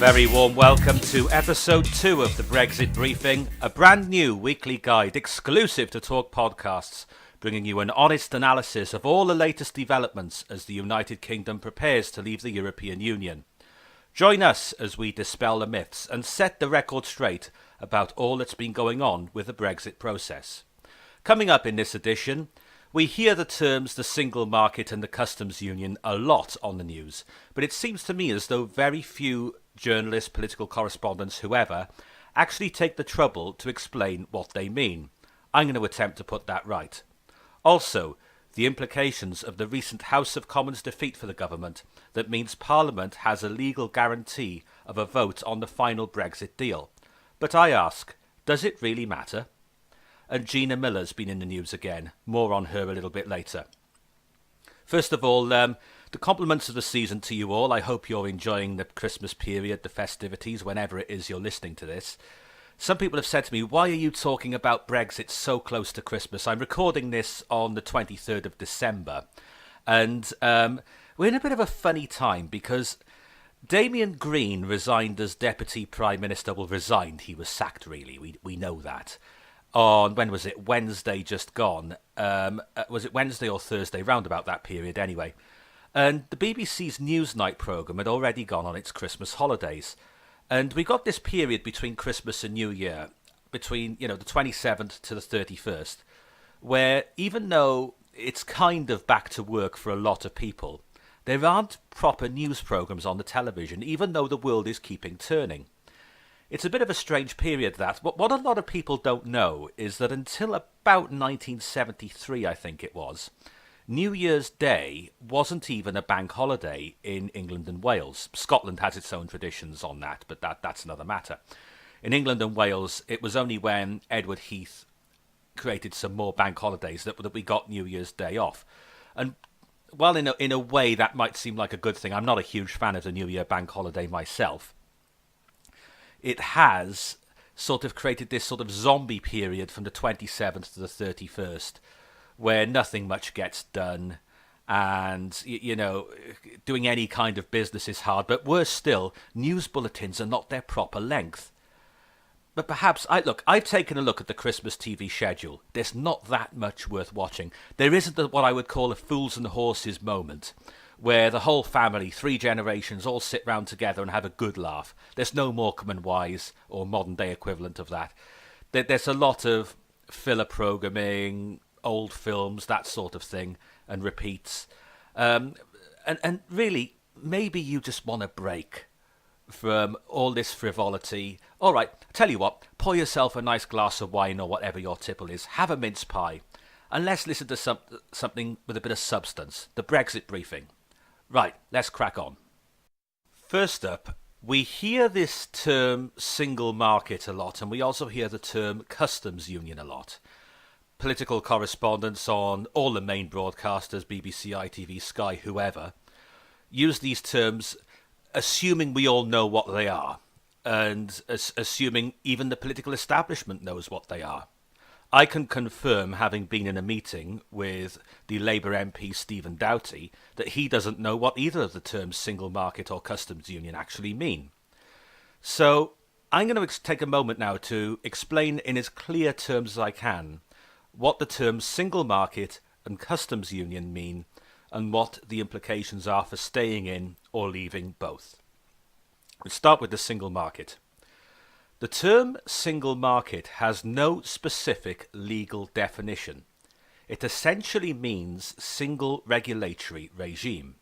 Very warm welcome to episode 2 of the Brexit Briefing, a brand new weekly guide exclusive to Talk Podcasts, bringing you an honest analysis of all the latest developments as the United Kingdom prepares to leave the European Union. Join us as we dispel the myths and set the record straight about all that's been going on with the Brexit process. Coming up in this edition, we hear the terms the single market and the customs union a lot on the news, but it seems to me as though very few journalists, political correspondents, whoever, actually take the trouble to explain what they mean. I'm going to attempt to put that right. Also, the implications of the recent House of Commons defeat for the government that means Parliament has a legal guarantee of a vote on the final Brexit deal. But I ask, does it really matter? And Gina Miller's been in the news again. More on her a little bit later. First of all, the compliments of the season to you all. I hope you're enjoying the Christmas period, the festivities, whenever it is you're listening to this. Some people have said to me, why are you talking about Brexit so close to Christmas? I'm recording this on the 23rd of December. And we're in a bit of a funny time because Damien Green resigned as Deputy Prime Minister. Well, resigned, he was sacked really, we know that. On, when was it, Wednesday just gone. Was it Wednesday or Thursday? Round about that period anyway. And the BBC's Newsnight programme had already gone on its Christmas holidays. And we got this period between Christmas and New Year, between, the 27th to the 31st, where even though it's kind of back to work for a lot of people, there aren't proper news programmes on the television, even though the world is keeping turning. It's a bit of a strange period, that. What a lot of people don't know is that until about 1973, I think it was, New Year's Day wasn't even a bank holiday in England and Wales. Scotland has its own traditions on that, but that's another matter. In England and Wales, it was only when Edward Heath created some more bank holidays that we got New Year's Day off. And while in a way that might seem like a good thing, I'm not a huge fan of the New Year bank holiday myself. It has sort of created this sort of zombie period from the 27th to the 31st, where nothing much gets done, and, doing any kind of business is hard. But worse still, news bulletins are not their proper length. But perhaps, I've taken a look at the Christmas TV schedule. There's not that much worth watching. There isn't what I would call a fools and horses moment, where the whole family, 3 generations, all sit round together and have a good laugh. There's no Morecambe and Wise or modern-day equivalent of that. There's a lot of filler programming, old films, that sort of thing, and repeats. And really, maybe you just want a break from all this frivolity. All right, tell you what, pour yourself a nice glass of wine or whatever your tipple is, have a mince pie, and let's listen to something with a bit of substance, the Brexit briefing. Right, let's crack on. First up, we hear this term single market a lot, and we also hear the term customs union a lot. Political correspondents on all the main broadcasters, BBC, ITV, Sky, whoever, use these terms assuming we all know what they are, and assuming even the political establishment knows what they are. I can confirm, having been in a meeting with the Labour MP Stephen Doughty, that he doesn't know what either of the terms single market or customs union actually mean. So I'm going to take a moment now to explain in as clear terms as I can what the terms single market and customs union mean, and what the implications are for staying in or leaving both. Let's start with the single market. The term single market has no specific legal definition. It essentially means single regulatory regime.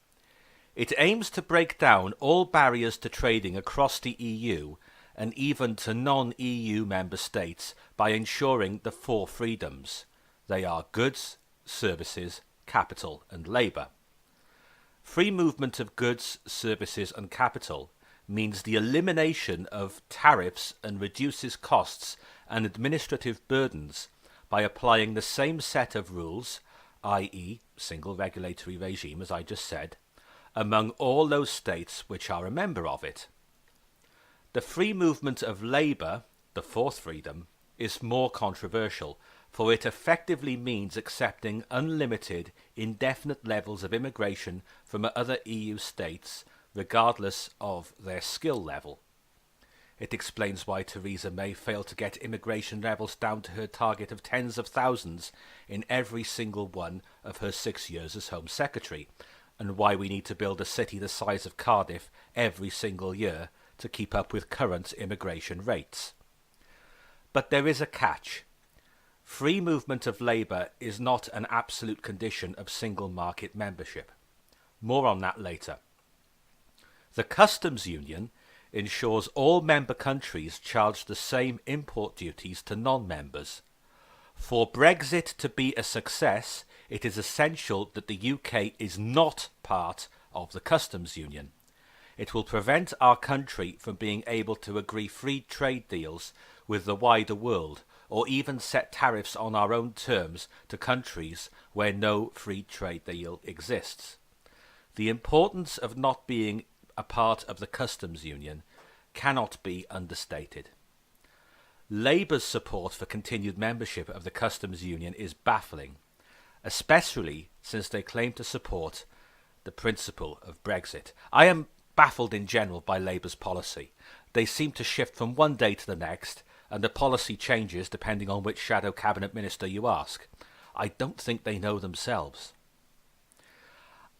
It aims to break down all barriers to trading across the EU and even to non-EU member states by ensuring the 4 freedoms. They are goods, services, capital and labour. Free movement of goods, services and capital means the elimination of tariffs and reduces costs and administrative burdens by applying the same set of rules, i.e. single regulatory regime as I just said, among all those states which are a member of it. The free movement of labour, the 4th freedom, is more controversial, for it effectively means accepting unlimited, indefinite levels of immigration from other EU states, regardless of their skill level. It explains why Theresa May failed to get immigration levels down to her target of tens of thousands in every single one of her 6 years as Home Secretary, and why we need to build a city the size of Cardiff every single year to keep up with current immigration rates. But there is a catch. Free movement of labour is not an absolute condition of single market membership. More on that later. The customs union ensures all member countries charge the same import duties to non-members. For Brexit to be a success, it is essential that the UK is not part of the customs union. It will prevent our country from being able to agree free trade deals with the wider world, or even set tariffs on our own terms to countries where no free trade deal exists. The importance of not being a part of the customs union cannot be understated. Labour's support for continued membership of the customs union is baffling, especially since they claim to support the principle of Brexit. I am baffled in general by Labour's policy. They seem to shift from one day to the next, and the policy changes depending on which shadow cabinet minister you ask. I don't think they know themselves.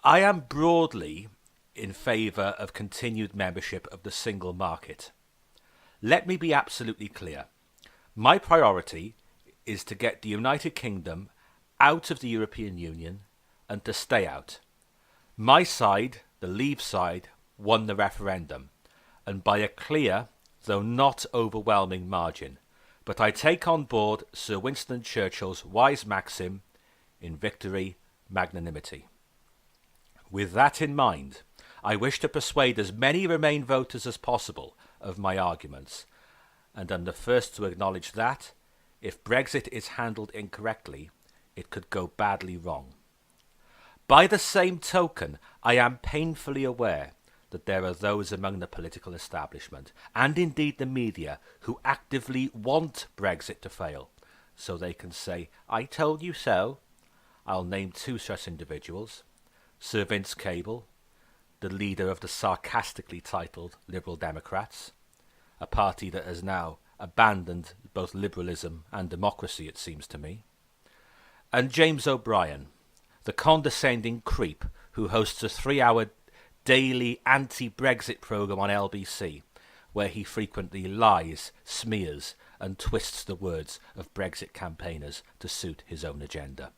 I am broadly in favour of continued membership of the single market. Let me be absolutely clear. My priority is to get the United Kingdom out of the European Union and to stay out. My side, the Leave side, won the referendum, and by a clear, though not overwhelming margin. But I take on board Sir Winston Churchill's wise maxim, in victory, magnanimity. With that in mind, I wish to persuade as many Remain voters as possible of my arguments, and am the first to acknowledge that, if Brexit is handled incorrectly, it could go badly wrong. By the same token, I am painfully aware that there are those among the political establishment, and indeed the media, who actively want Brexit to fail, so they can say, "I told you so." I'll name 2 such individuals: Sir Vince Cable, the leader of the sarcastically titled Liberal Democrats, a party that has now abandoned both liberalism and democracy, it seems to me, and James O'Brien, the condescending creep who hosts a 3-hour daily anti-Brexit programme on LBC, where he frequently lies, smears and twists the words of Brexit campaigners to suit his own agenda.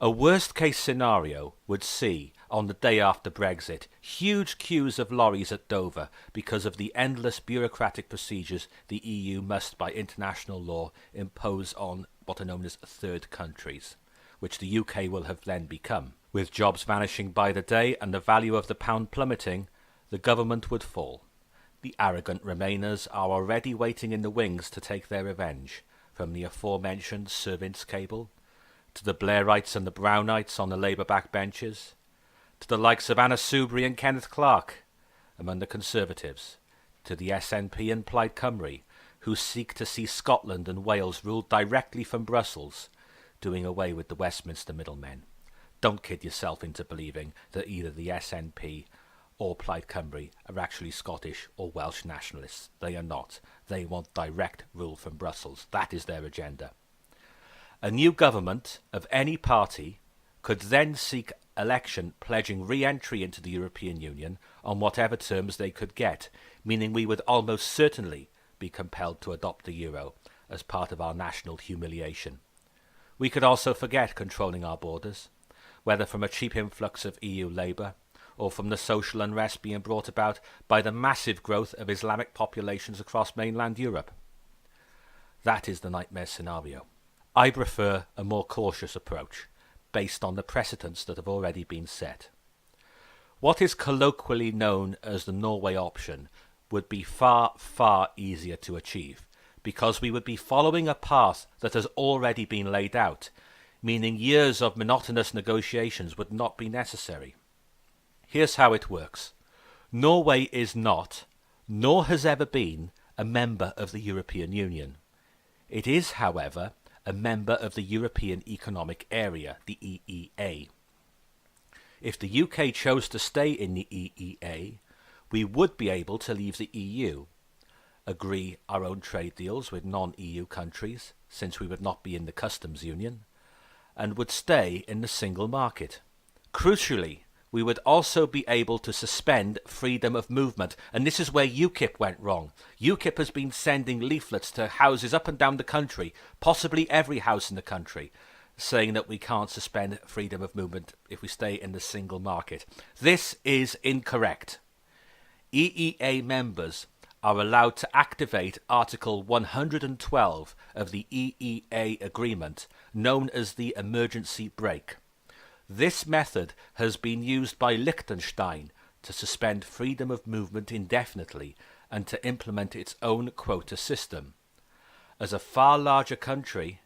A worst-case scenario would see, on the day after Brexit, huge queues of lorries at Dover because of the endless bureaucratic procedures the EU must, by international law, impose on what are known as third countries, which the UK will have then become. With jobs vanishing by the day and the value of the pound plummeting, the government would fall. The arrogant Remainers are already waiting in the wings to take their revenge, from the aforementioned Sir Vince Cable, to the Blairites and the Brownites on the Labour backbenches, to the likes of Anna Soubry and Kenneth Clarke among the Conservatives, to the SNP and Plaid Cymru, who seek to see Scotland and Wales ruled directly from Brussels, doing away with the Westminster middlemen. Don't kid yourself into believing that either the SNP or Plaid Cymru are actually Scottish or Welsh nationalists. They are not. They want direct rule from Brussels. That is their agenda. A new government of any party could then seek election pledging re-entry into the European Union on whatever terms they could get, meaning we would almost certainly be compelled to adopt the euro as part of our national humiliation. We could also forget controlling our borders, whether from a cheap influx of EU labour or from the social unrest being brought about by the massive growth of Islamic populations across mainland Europe. That is the nightmare scenario. I prefer a more cautious approach, based on the precedents that have already been set. What is colloquially known as the Norway option would be far, far easier to achieve, because we would be following a path that has already been laid out, meaning years of monotonous negotiations would not be necessary. Here's how it works. Norway is not, nor has ever been, a member of the European Union. It is, however, a member of the European Economic Area, the EEA. If the UK chose to stay in the EEA, we would be able to leave the EU, agree our own trade deals with non-EU countries, since we would not be in the customs union, and would stay in the single market. Crucially, we would also be able to suspend freedom of movement, and this is where UKIP went wrong. UKIP has been sending leaflets to houses up and down the country, possibly every house in the country, saying that we can't suspend freedom of movement if we stay in the single market. This is incorrect. EEA members are allowed to activate Article 112 of the EEA agreement, known as the emergency brake. This method has been used by Liechtenstein to suspend freedom of movement indefinitely and to implement its own quota system. As a far larger country,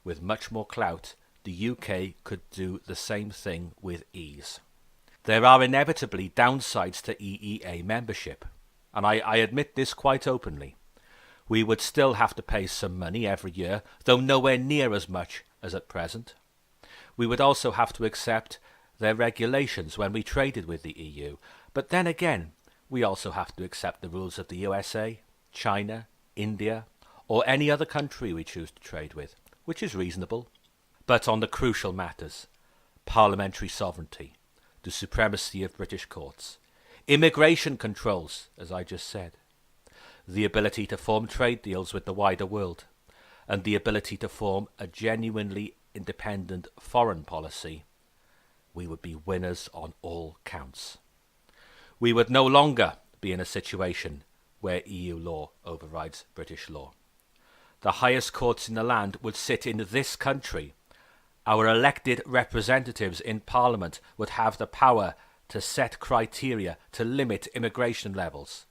with much more clout, the UK could do the same thing with ease. There are inevitably downsides to EEA membership, and I admit this quite openly. We would still have to pay some money every year, though nowhere near as much as at present. We would also have to accept their regulations when we traded with the EU, but then again, we also have to accept the rules of the USA, China, India, or any other country we choose to trade with, which is reasonable. But on the crucial matters, parliamentary sovereignty, the supremacy of British courts, immigration controls, as I just said, the ability to form trade deals with the wider world, and the ability to form a genuinely independent foreign policy, we would be winners on all counts. We would no longer be in a situation where EU law overrides British law. The highest courts in the land would sit in this country. Our elected representatives in Parliament would have the power to set criteria to limit immigration levels.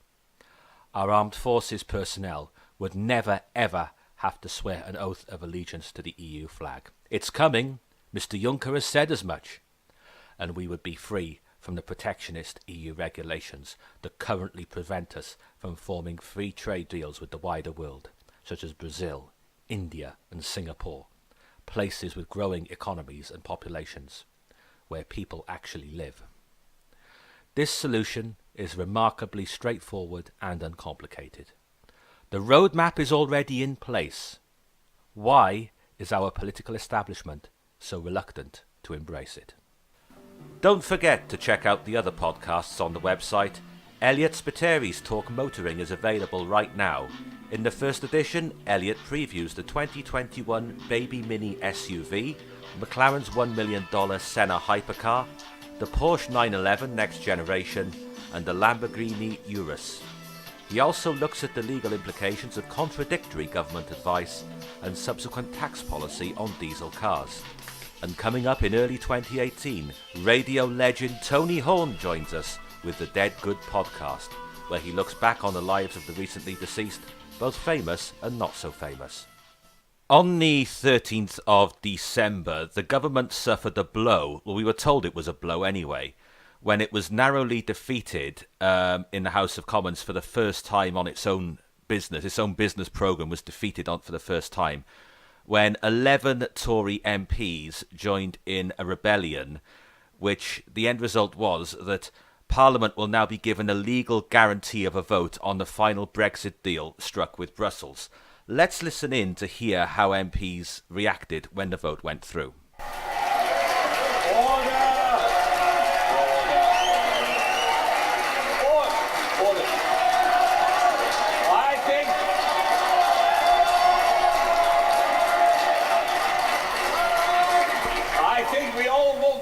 Our armed forces personnel would never ever have to swear an oath of allegiance to the EU flag. It's coming, Mr. Juncker has said as much, and we would be free from the protectionist EU regulations that currently prevent us from forming free trade deals with the wider world, such as Brazil, India and Singapore, places with growing economies and populations, where people actually live. This solution is remarkably straightforward and uncomplicated. The roadmap is already in place. Why is our political establishment so reluctant to embrace it? Don't forget to check out the other podcasts on the website. Elliot Spiteri's Talk Motoring is available right now. In the first edition, Elliot previews the 2021 Baby Mini SUV, McLaren's $1 million Senna hypercar, the Porsche 911 Next Generation, and the Lamborghini Urus. He also looks at the legal implications of contradictory government advice and subsequent tax policy on diesel cars. And coming up in early 2018, radio legend Tony Horn joins us with the Dead Good podcast, where he looks back on the lives of the recently deceased, both famous and not so famous. On the 13th of December, the government suffered a blow. Well, we were told it was a blow anyway, when it was narrowly defeated in the House of Commons for the first time on its own business programme was defeated for the first time, when 11 Tory MPs joined in a rebellion, which the end result was that Parliament will now be given a legal guarantee of a vote on the final Brexit deal struck with Brussels. Let's listen in to hear how MPs reacted when the vote went through.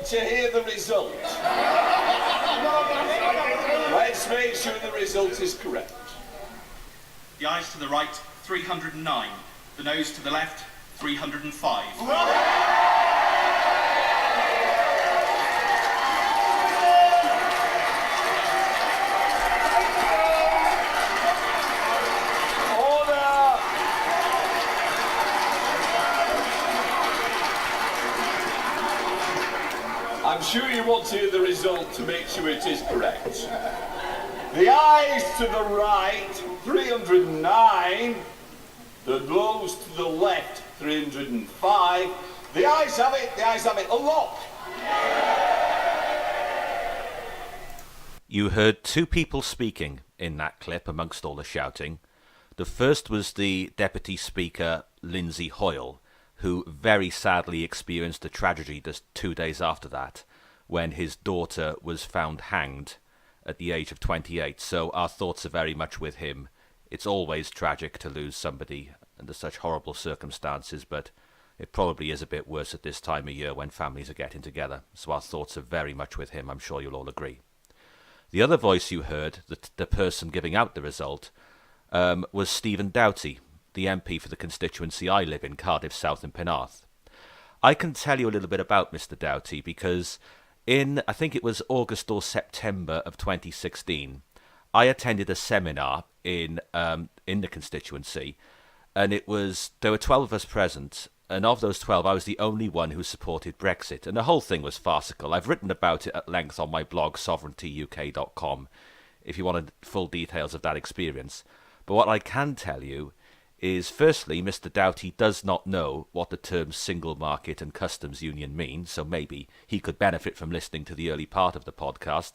To hear the result. Let's make sure the result is correct. The ayes to the right, 309. The noes to the left, 305. I'm sure you want to hear the result to make sure it is correct. The ayes to the right, 309. The noes to the left, 305. The ayes have it, a lock. You heard two people speaking in that clip amongst all the shouting. The first was the Deputy Speaker, Lindsay Hoyle, who very sadly experienced a tragedy just 2 days after that, when his daughter was found hanged at the age of 28. So our thoughts are very much with him. It's always tragic to lose somebody under such horrible circumstances, but it probably is a bit worse at this time of year when families are getting together. So our thoughts are very much with him, I'm sure you'll all agree. The other voice you heard, the person giving out the result, was Stephen Doughty, the MP for the constituency I live in, Cardiff South and Penarth. I can tell you a little bit about Mr. Doughty because in, I think it was August or September of 2016, I attended a seminar in the constituency, and there were 12 of us present, and of those 12, I was the only one who supported Brexit, and the whole thing was farcical. I've written about it at length on my blog, sovereigntyuk.com, if you wanted full details of that experience. But what I can tell you is, firstly, Mr. Doughty does not know what the terms single market and customs union mean, so maybe he could benefit from listening to the early part of the podcast.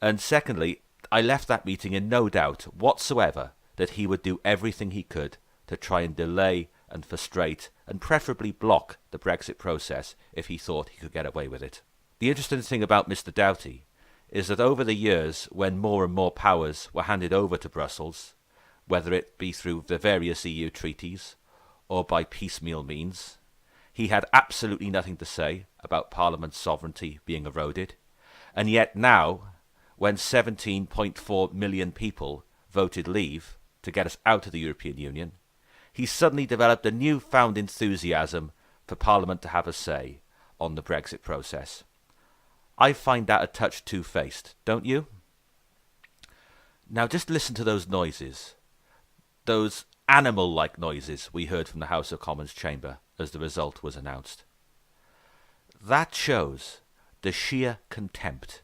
And secondly, I left that meeting in no doubt whatsoever that he would do everything he could to try and delay and frustrate and preferably block the Brexit process if he thought he could get away with it. The interesting thing about Mr. Doughty is that over the years, when more and more powers were handed over to Brussels, whether it be through the various EU treaties or by piecemeal means, he had absolutely nothing to say about Parliament's sovereignty being eroded. And yet now, when 17.4 million people voted leave to get us out of the European Union, he suddenly developed a newfound enthusiasm for Parliament to have a say on the Brexit process. I find that a touch two-faced, don't you? Now just listen to those noises, those animal-like noises we heard from the House of Commons chamber as the result was announced. That shows the sheer contempt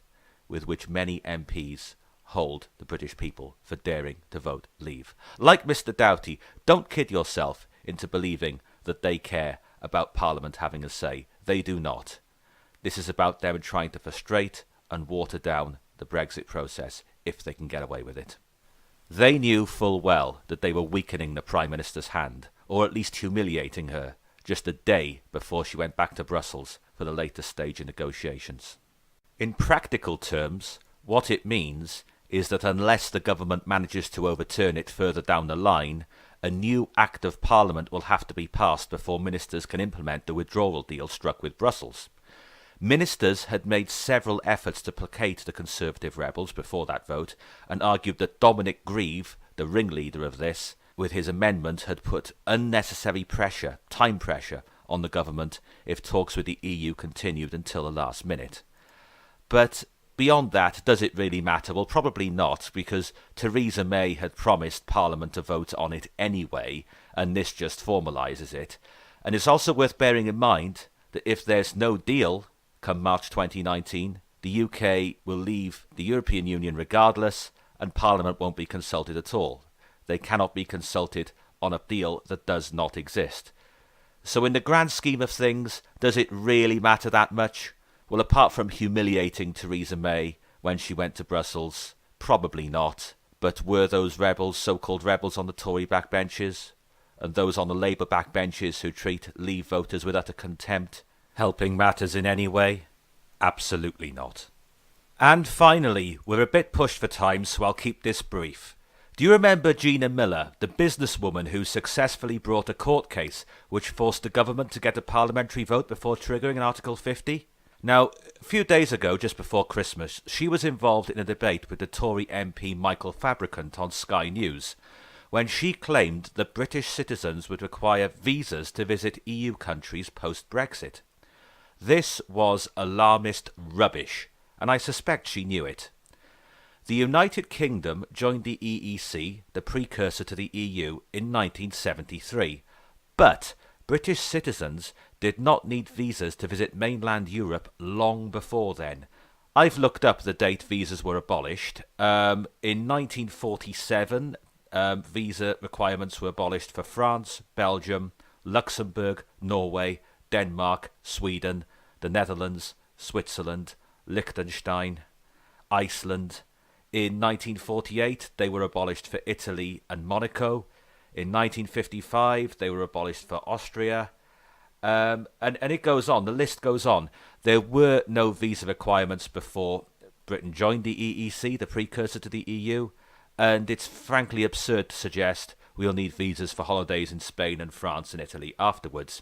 with which many MPs hold the British people for daring to vote leave. Like Mr. Doughty, don't kid yourself into believing that they care about Parliament having a say. They do not. This is about them trying to frustrate and water down the Brexit process if they can get away with it. They knew full well that they were weakening the Prime Minister's hand, or at least humiliating her, just a day before she went back to Brussels for the latest stage of negotiations. In practical terms, what it means is that unless the government manages to overturn it further down the line, a new Act of Parliament will have to be passed before ministers can implement the withdrawal deal struck with Brussels. Ministers had made several efforts to placate the Conservative rebels before that vote, and argued that Dominic Grieve, the ringleader of this, with his amendment had put unnecessary pressure, time pressure, on the government if talks with the EU continued until the last minute. But beyond that, does it really matter? Well, probably not, because Theresa May had promised Parliament to vote on it anyway, and this just formalises it. And it's also worth bearing in mind that if there's no deal come March 2019, the UK will leave the European Union regardless, and Parliament won't be consulted at all. They cannot be consulted on a deal that does not exist. So in the grand scheme of things, does it really matter that much? Well, apart from humiliating Theresa May when she went to Brussels, probably not. But were those rebels, so-called rebels on the Tory backbenches, and those on the Labour backbenches who treat Leave voters with utter contempt, helping matters in any way? Absolutely not. And finally, we're a bit pushed for time, so I'll keep this brief. Do you remember Gina Miller, the businesswoman who successfully brought a court case which forced the government to get a parliamentary vote before triggering an Article 50? Now, a few days ago, just before Christmas, she was involved in a debate with the Tory MP Michael Fabricant on Sky News, when she claimed that British citizens would require visas to visit EU countries post-Brexit. This was alarmist rubbish, and I suspect she knew it. The United Kingdom joined the EEC, the precursor to the EU, in 1973, but British citizens did not need visas to visit mainland Europe long before then. I've looked up the date visas were abolished. In 1947, visa requirements were abolished for France, Belgium, Luxembourg, Norway, Denmark, Sweden, the Netherlands, Switzerland, Liechtenstein, Iceland, In 1948, they were abolished for Italy and Monaco. In 1955, they were abolished for Austria. And it goes on, the list goes on. There were no visa requirements before Britain joined the EEC, the precursor to the EU, and it's frankly absurd to suggest we'll need visas for holidays in Spain and France and Italy afterwards.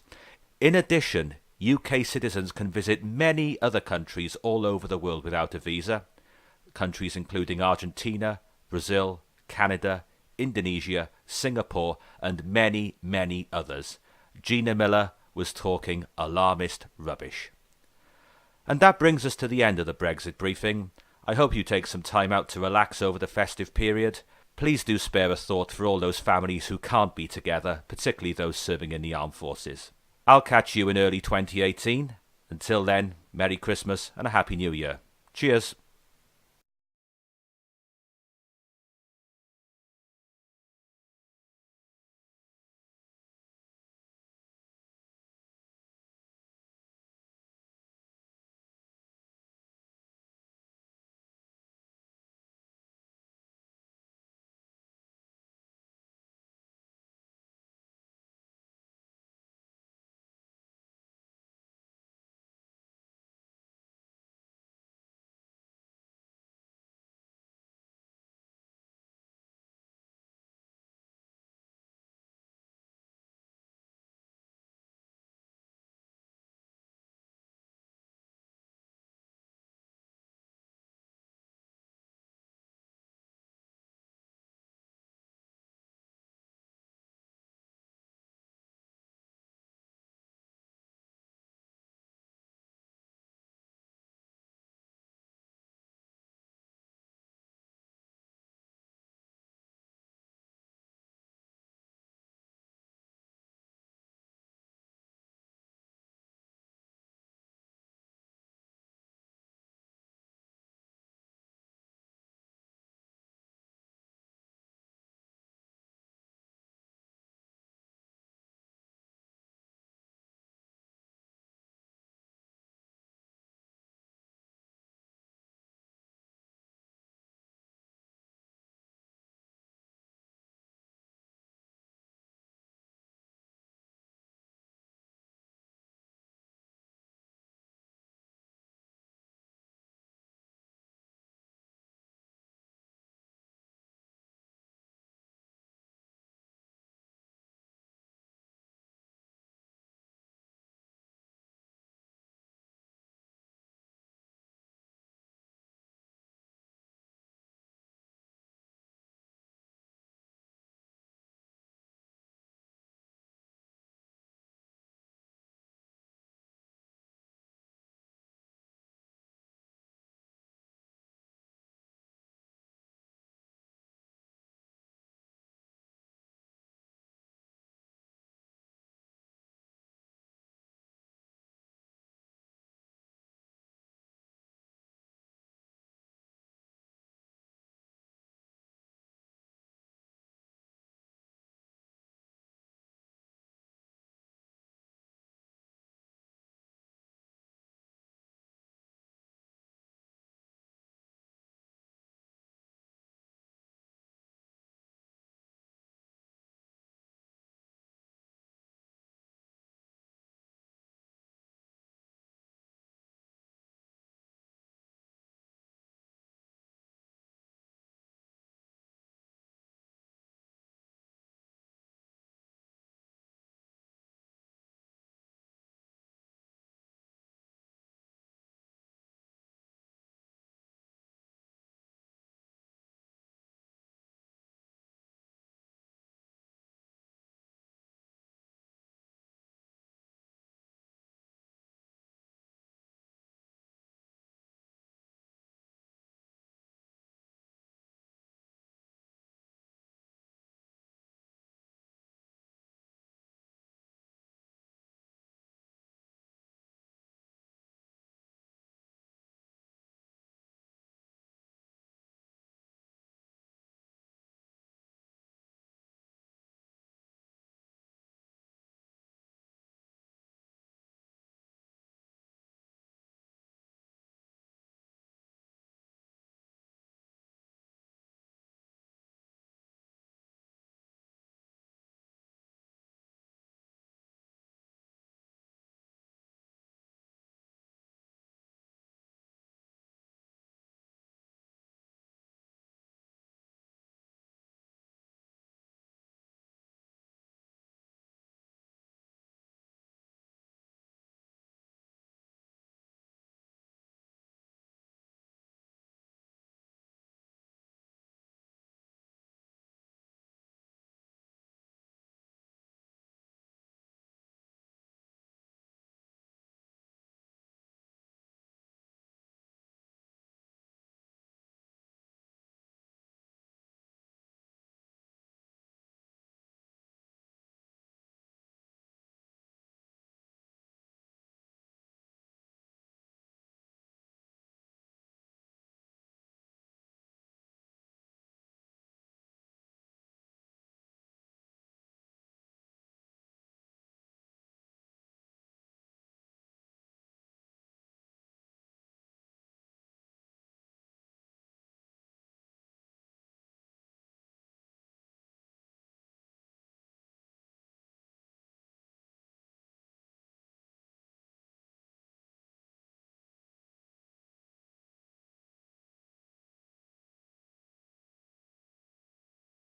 In addition, UK citizens can visit many other countries all over the world without a visa. Countries including Argentina, Brazil, Canada, Indonesia, Singapore, and many, many others. Gina Miller was talking alarmist rubbish. And that brings us to the end of the Brexit briefing. I hope you take some time out to relax over the festive period. Please do spare a thought for all those families who can't be together, particularly those serving in the armed forces. I'll catch you in early 2018. Until then, Merry Christmas and a Happy New Year. Cheers.